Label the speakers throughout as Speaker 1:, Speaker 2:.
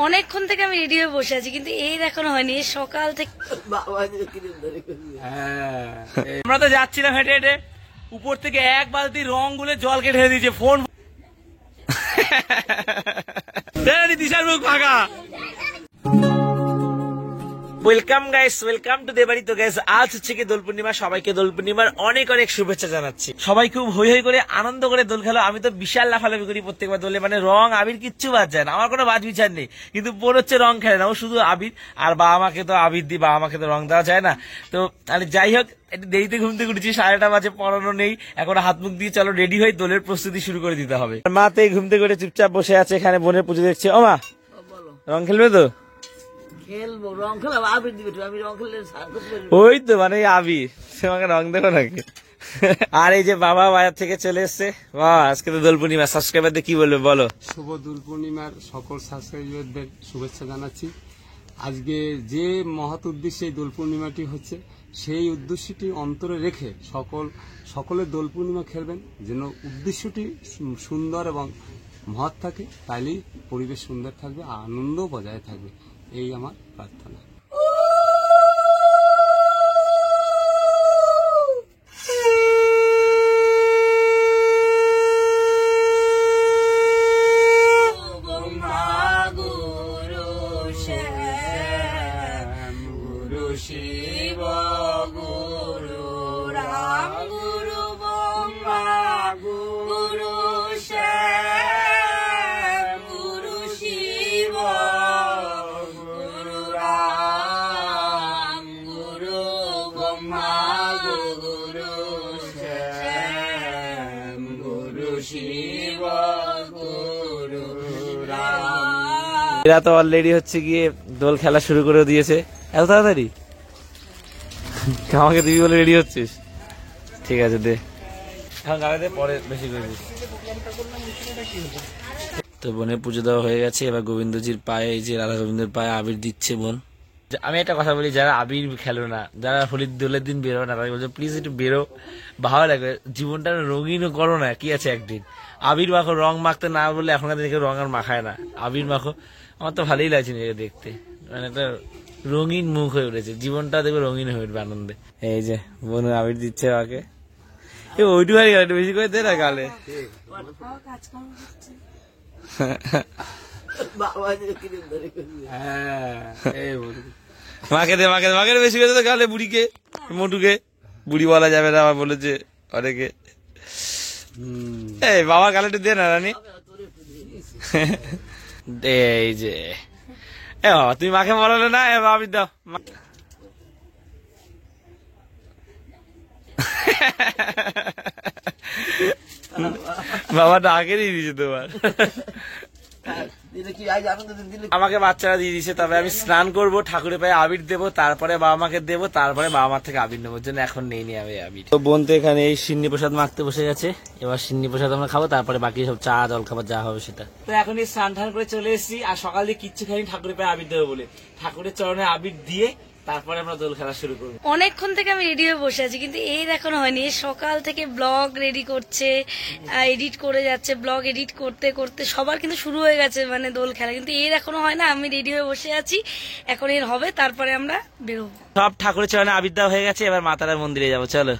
Speaker 1: অনেকক্ষণ থেকে আমি রেডি হয়ে বসে আছি, কিন্তু এই দেখানো হয়নি সকাল থেকে।
Speaker 2: আমরা তো যাচ্ছিলাম হেঁটে হেঁটে, উপর থেকে এক বালতি রং গুলে জল কেটে দিয়েছে। ফোন দিশার মুখ ফাঁকা। Welcome guys, welcome to Debari. তো গাইস, আজ হচ্ছে কি দোল পূর্ণিমা। সবাইকে দোল পূর্ণিমার অনেক অনেক শুভেচ্ছা জানাচ্ছি। সবাই খুব হই হই করে আনন্দ করে দোল খেলো। আমি তো বিশাল লাফালাফি করি প্রত্যেকবার দোলে, মানে রং আবির কিচ্ছু বাদ যায় না, আমার কোনো বাজ বিচার নেই। কিন্তু বোন হচ্ছে রং খেলে না, ও শুধু আবির। আর বাবা মাকে তো আবির দিই, বাবা মাকে তো রং দেওয়া যায় না। তো যাই হোক, একটু দেরিতে ঘুম থেকে উঠেছি, 8:30 বাজে, পড়ানো নেই এখন। হাত মুখ দিয়ে চলো রেডি হয়ে দোলের প্রস্তুতি শুরু করে দিতে হবে। মা তো ঘুম থেকে উঠে চুপচাপ বসে আছে, এখানে বোনের পুজো দেখছে। ও মা, রং খেলবে তো?
Speaker 3: খেলবো, রং খেলাম, আবির দিবে। আমি রং খেললে
Speaker 2: ওই তো মানে আবির, তোমাকে রং দেবো নাকি? আর এই যে বাবা বাজার থেকে চলে এসছে। বাহ, আজকে তো দোল পূর্ণিমা, সাবস্ক্রাইবারদের কি বলবে বলো?
Speaker 4: শুভ দোল পূর্ণিমার সকল সাবস্ক্রাইবারদের শুভেচ্ছা জানাচ্ছি। আজকে যে মহৎ উদ্দেশ্যে এই দোল পূর্ণিমাটি হচ্ছে, সেই উদ্দেশ্যটি অন্তরে রেখে সকলে দোল পূর্ণিমা খেলবেন, যেন উদ্দেশ্যটি সুন্দর এবং মহৎ থাকে। তাইলেই পরিবেশ সুন্দর থাকবে, আনন্দ বজায় থাকবে, এই আমার প্রার্থনা।
Speaker 3: শিব গুরু রাম গুরু ব্রহ্মা গুরু শ্যাম গুরু শিব গুরু রাম গুরু ব্রহ্মা গুরু শ্যাম গুরু শিব গুরু রাম।
Speaker 2: এরা তো অলরেডি হচ্ছে গিয়ে দোল খেলা শুরু করে দিয়েছে। এত তাড়াতাড়ি আমাকে দিবি বলে রেডি হচ্ছিস? ঠিক আছে, দে এখন গাড়ি দে, পরে বেশি করে দিস। তো বোনের পুজো দেওয়া হয়ে গেছে, এবার গোবিন্দজির পায়ে, এই যে রাধা গোবিন্দের পায়ে আবির দিচ্ছে বোন। আমি একটা কথা বলি, যারা আবির খেলো না, যারা হোলির দোলের দিন বেরো না, তারা বলছে প্লিজ একটু বেরো, ভালো লাগবে, জীবনটা রঙিন করো না। কি আছে একদিন আবির মাখো, রং মাখতে না বললে এখনকার দিনে রং আর মাখায় না, আবির মাখো। আমার তো ভালোই লাগছে দেখতে, মানে একটা রঙিন মুখ হয়ে উঠেছে, জীবনটা দেখবে রঙিন হয়ে উঠবে আনন্দে। এই যে বোন আবির দিচ্ছে আমাকে, ওইটু হারি গেল, একটু বেশি করে দে না গালে। মাকে দে, মাকে দে, মাকে বেশি করে দে গালে, বুড়িকে, মোটুকে। বুড়ি বলা যাবে না, আমার বলেছে অনেকে। এই বাবার গালে একটু দে না রানী। এই যে এ বাবা, তুমি মাকে বলালে না, এ বাবা দাও। বাবা ডাকে দিয়ে দিয়েছে তোমার, আমাকে বাচ্চারা দিয়ে দিয়েছে। তবে আমি স্নান করবো, ঠাকুরের পায়ে আবির দেবো, তারপরে বাবা মাকে দেবো, তারপরে বাবা মার থেকে আবির নেবো, জন্য এখন নেই আমি আবির। তো বোন তো এখানে এই সিন্নি প্রসাদ মাখতে বসে গেছে, এবার সিন্নি প্রসাদ আমরা খাবো, তারপরে বাকি সব চা জল খাবার যা হবে সেটা। তো এখন এই স্নান টান করে চলে এসেছি, আর সকাল দিয়ে কিচ্ছু খাইনি, ঠাকুরের পায়ে আবির দেবো বলে। ঠাকুরের চরণে আবির দিয়ে তারপরে আমরা দোল খেলা শুরু করবো।
Speaker 1: অনেকক্ষণ থেকে আমি রেডি হয়ে বসে আছি, কিন্তু এই দেখানো হয়নি সকাল থেকে। ব্লগ রেডি করছে, এডিট করে যাচ্ছে, ব্লগ এডিট করতে করতে সবার কিন্তু শুরু হয়ে গেছে মানে দোল খেলা, কিন্তু এই দেখানো হয় না। আমি রেডি হয়ে বসে আছি, এখন এর হবে, তারপরে আমরা বেরোবো।
Speaker 2: সব ঠাকুরের চরণে আবির দেওয়া হয়ে গেছে, এবার মাতারার মন্দিরে যাবো, চলো।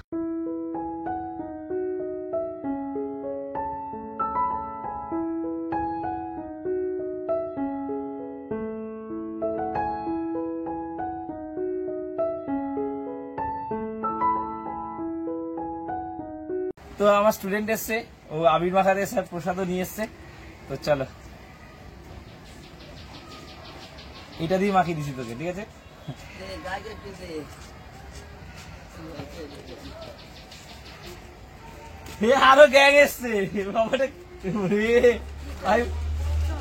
Speaker 2: তো আমার স্টুডেন্ট এসছে, ও আবির মাখাতে এসে প্রসাদও নিয়ে এসছে। তো চলো, এটা দিয়ে মাখিয়ে দিছি তোকে, ঠিক আছে? আরো গ্যাং এসছে, বাবাটা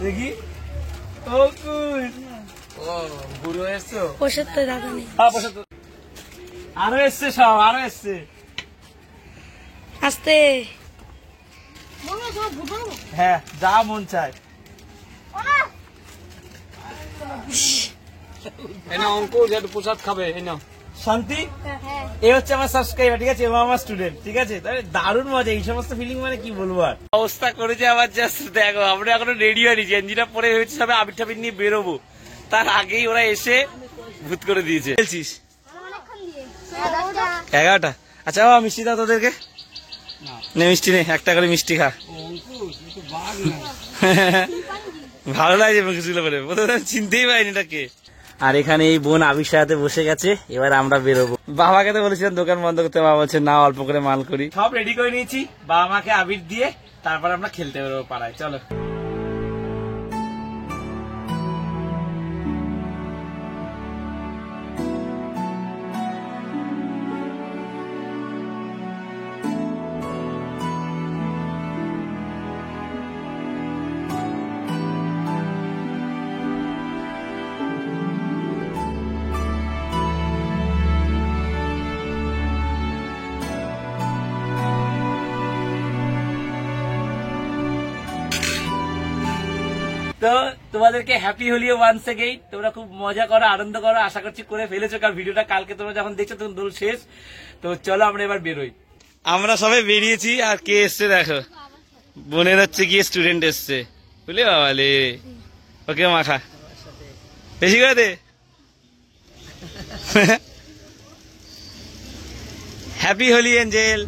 Speaker 2: দেখি। ও বুড়ো এসছো,
Speaker 1: প্রসাদ তো দাদা নেই।
Speaker 2: আরো এসছে, সব আরো এসছে।
Speaker 1: আস্তে,
Speaker 2: হ্যাঁ যা মন চায়।
Speaker 4: অঙ্কুর প্রসাদ খাবে,
Speaker 2: শান্তি এ হচ্ছে আমার সাবস্ক্রাইবার, ঠিক আছে, ও আমার স্টুডেন্ট, ঠিক আছে। তাহলে দারুণ মজা, এই সমস্ত ফিলিং মানে কি বলবো আর। অবস্থা করেছে আমার, জাস্ট দেখো আমরা এখনো রেডি হয়নি, গেঞ্জিটা পরে হয়েছে সবাই আবির টাবির নিয়ে বেরোবো, তার আগেই ওরা এসে ভূত করে দিয়েছে। খেলছিস 11টা? আচ্ছা বাবা মিষ্টি দাও তোদেরকে, নে মিষ্টি নে, একটা করে মিষ্টি খা। ভালো লাগছে মুখগুলো করে, প্রথমে চিনতেই পারিনি এটা কে। আর এখানে এই বোন আবির সাথে বসে গেছে, এবার আমরা বেরোবো। বাবাকে তো বলেছিলাম দোকান বন্ধ করতে, বাবা বলছে না অল্প করে মাল করি। সব রেডি করে নিয়েছি, বাবা মাকে আবির দিয়ে তারপর আমরা খেলতে বেরোবো পাড়ায়, চলো। তো তোমাদেরকে হ্যাপি হোলি ওয়ান্স এগেইন। তোমরা খুব মজা করো, আনন্দ করো, আশা করছি করে ফেলেছো, কারণ ভিডিওটা কালকে তোমরা যখন দেখছো তখন দোল শেষ। তো চলো আমরা এবার বেরোই। আমরা সবাই বেরিয়েছি, আর কে এসছে দেখো, বোনের হচ্ছে গিয়ে স্টুডেন্ট এসছে, বুঝলি বাবালে। ওকে মাখা বেশি করে দে। Happy Holi Angel.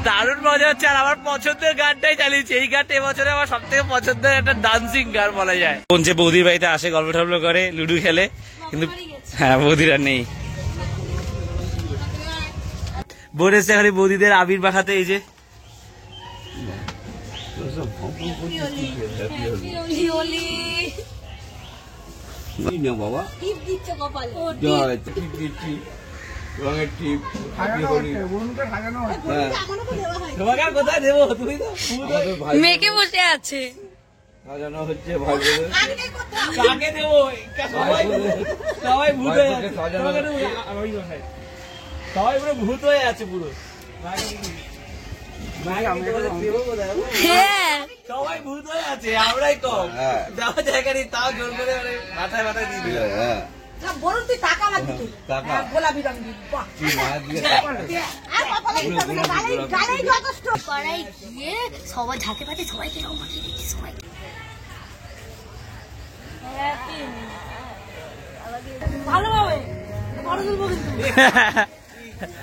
Speaker 2: দারুণ মজা হচ্ছে, আর আমার পছন্দের গানটাই চালিয়েছে। এই গানটা এবছরে আমার সব থেকে পছন্দের একটা ডান্সিং গান বলা যায়। কোন যে বৌদির বাড়িতে আসে, গল্প টল্প করে, লুডু খেলে, কিন্তু হ্যাঁ বৌদির আর নেই। বোন এসছে খালি বৌদিদের আবির মাখাতে, এই যে
Speaker 3: বাবা
Speaker 2: কোথায় দেবো, তুমি তো
Speaker 1: মেয়েকে বসে আছে,
Speaker 3: সাজানো হচ্ছে,
Speaker 2: কাকে দেবো, সবাই ভূত হয়ে আছে, সবাই পুরো ভূত হয়ে আছে পুরো।
Speaker 1: হ্যাঁ
Speaker 2: সবাই ভূত হয়ে আছে, আমরাই কম, দেওয়া জায়গা নেই, তাও জোর করে মাথায় মাথায় দিয়ে দিল।
Speaker 5: বলুন তুই টাকা লাগবে, গোলাপি রঙ গালেই যথেষ্ট।
Speaker 1: পাড়ায় গিয়ে সবাই ঝাঁকে পাতে সবাইকে সবাই
Speaker 5: ভালোভাবে ফটো তুলবো, কিন্তু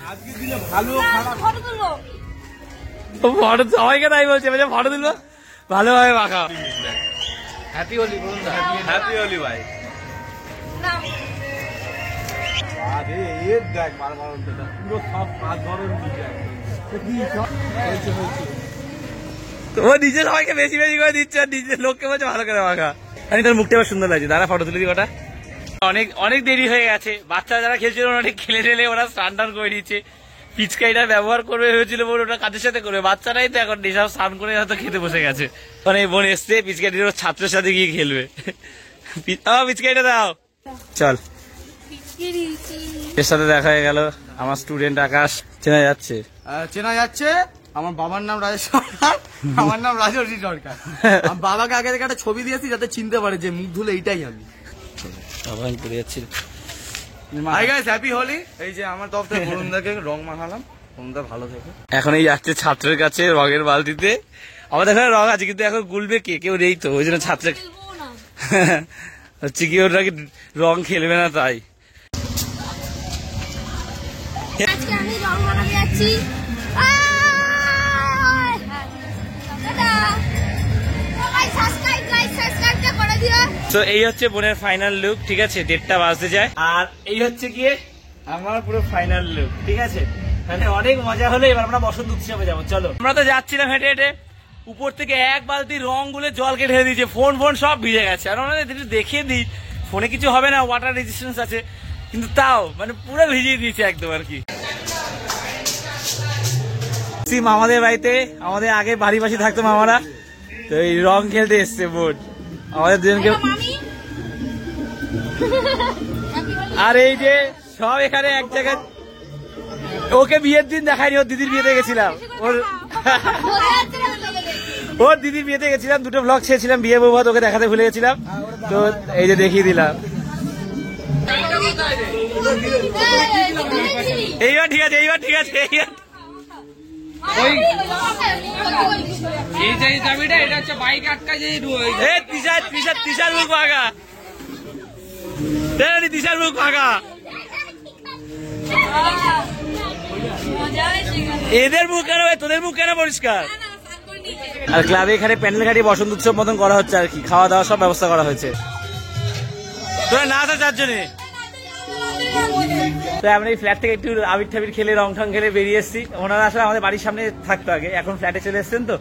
Speaker 2: আজকে দিলে ভালো
Speaker 5: ফটো তুলবো।
Speaker 2: ফটো সবাইকে তাই বলছে, ফটো দিল ভালোভাবে মাখা।
Speaker 4: হ্যাপি হোলি বলুন,
Speaker 2: হ্যাপি হোলি ভাই। ও নিজে সবাইকে বেশি বেশি করে দিচ্ছে, আর নিজের লোককে বলছে ভালো করে মাখা। আমি তোর মুখটা সুন্দর লাগছে, দাঁড়া ফটো তুলে দি কটা। অনেক অনেক দেরি হয়ে গেছে, বাচ্চারা যারা খেলছিল অনেক খেলে টেলে ওরা স্নান টান করে দিচ্ছে। পিচকাইটা ব্যবহার করবে ভেবেছিল বোন, ওটা কাদের সাথে করবে, বাচ্চারাই তো এখন সব স্নান করে হয়তো খেতে বসে গেছে। মানে বোন এসছে পিচকাইটির ছাত্রের সাথে গিয়ে খেলবে। পিচকাইটা দাও, চল। এর সাথে দেখা হয়ে গেল আমার স্টুডেন্ট আকাশ। চেনা যাচ্ছে,
Speaker 6: চেনা যাচ্ছে। আমার বাবার নাম রাজেশ সরকার, আমার নাম রাজর্ষি সরকার। আমি বাবাকে আগে থেকে একটা ছবি দিয়েছি যাতে চিনতে পারে যে মুখ ধুলে এইটাই আমি।
Speaker 2: আমি পড়ে যাচ্ছি।
Speaker 6: Hi guys, happy Holi. এই যে আমার তরফ থেকে বরুণদাকে রং মাখালাম, বরুণদা ভালো থাকে।
Speaker 2: এখন এই যাচ্ছে ছাত্রের কাছে রঙের বালতিতে। আমাদের এখানে রং আছে কিন্তু এখন গুলবে কে, কেউ নেই তো, ওই জন্য ছাত্র হচ্ছে কি ওর নাকি রং খেলবে না, তাই
Speaker 1: আজকে আমি রং বানাতে যাচ্ছি।
Speaker 2: তো এই হচ্ছে বোনের ফাইনাল লুক, ঠিক আছে, 1:30 বাজতে যায়। আর এই হচ্ছে গিয়ে আমার পুরো ফাইনাল লুক, ঠিক আছে। মানে অনেক মজা হলো, এবার আমরা বসন্ত উৎসবে যাবো, চলো। আমরা তো যাচ্ছিলাম হেঁটে হেঁটে, উপর থেকে এক বালতি রং গুলে জলকে ঢেলে দিয়েছে, ফোন সব ভিজে গেছে। আর আমরা দেখিয়ে দিই, ফোনে কিছু হবে না, ওয়াটার রেজিস্ট্যান্স আছে, কিন্তু তাও মানে পুরো ভিজিয়ে দিয়েছে একদম আর কি। মামাদের বাড়িতে, আমাদের আগে বাড়ি পাশে থাকতো মামারা, তো এই রং খেলতে এসছে বোন আমাদের দুজনকে। আর এই যে সব এখানে এক জায়গায়, ওকে বিয়ের দিন দেখায়নি, ওর দিদির বিয়েতে গেছিলাম, ওর দিদির বিয়েতে গেছিলাম, 2টো ব্লগ ছেড়েছিলাম, বিয়ে বৌভাত, ওকে দেখাতে ভুলে গেছিলাম, তো এই যে দেখিয়ে দিলাম। এইবার ঠিক আছে, এইবার ঠিক আছে, এদের মুখ কেন, তোদের মুখ কেন পরিষ্কার। আর ক্লাবে এখানে প্যান্ডেল ঘাটি বসন্ত উৎসব মতন করা হচ্ছে আর কি, খাওয়া দাওয়া সব ব্যবস্থা করা হয়েছে। তোরা না আসা 4 জনে, তো আমরা এই ফ্ল্যাট থেকে একটু আবির ঠাবির খেলে, রং ঠং খেলে বেরিয়ে এসেছি। ওনারা আসলে আমাদের বাড়ির সামনে থাকতো আগে, এখন ফ্ল্যাটে চলে এসছেন, তো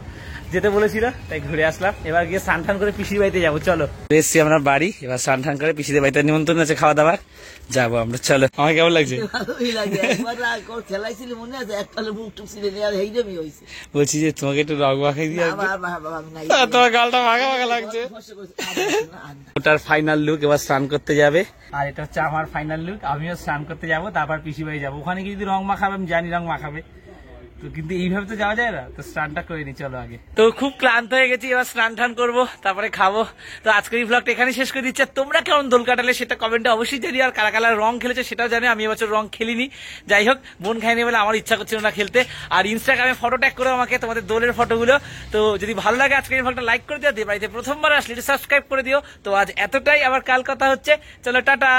Speaker 2: যেতে বলেছিল, তাই ঘুরে আসলাম। এবার গিয়ে স্নান টান করে পিসির বাড়িতে যাবো, চলো। এসছি আমরা বাড়ি, এবার স্নান টান করে পিসিদের বাড়িতে নিমন্ত্রণ আছে, খাওয়া দাওয়া যাবো আমরা, চলো। আমার কেমন লাগছে?
Speaker 3: ভালোই লাগে, একবার খেলাইছিলি মনে আছে, একপালে মুখ টুক ছিলে নিয়ে, আর হেইরমই হয়েছে।
Speaker 2: বলছি যে তোমাকে একটু রং মাখাই দিয়ে,
Speaker 3: আমি নাই,
Speaker 2: তোমার গালটা ভাগা ভাগা লাগছে। ওটার ফাইনাল লুক, এবার স্নান করতে যাবে। আর এটা হচ্ছে আমার ফাইনাল লুক, আমিও স্নান করতে যাবো, তারপর পিসি বাড়ি যাবো। ওখানে গিয়ে যদি রং মাখাবে, আমি জানি রং মাখাবে, তো কিন্তু এইভাবে তো যাওয়া যায় না, তো স্নানটা করে নি, চলো আগে। তো খুব ক্লান্ত হয়ে গেছি, এবার স্নান টান করবো, তারপরে খাবো। তো আজকের এই ব্লগটা এখানে শেষ করে দিচ্ছে। তোমরা কেমন দোল কাটালে সেটা কমেন্টে অবশ্যই জানি, আর কারা কারা রং খেলেছে সেটাও জানি। আমি এবছর রং খেলিনি, যাই হোক, বোন খাইনি বলে আমার ইচ্ছা করছিল না খেলতে। আর ইনস্টাগ্রামে ফটো ট্যাগ করো আমাকে তোমাদের দোলের ফটোগুলো। তো যদি ভালো লাগে আজকের এই ব্লগটা লাইক করে দিও, বাড়িতে প্রথমবার আসলে সাবস্ক্রাইব করে দিও। তো আজ এতটাই, আবার কাল কথা হচ্ছে, চলো টাটা।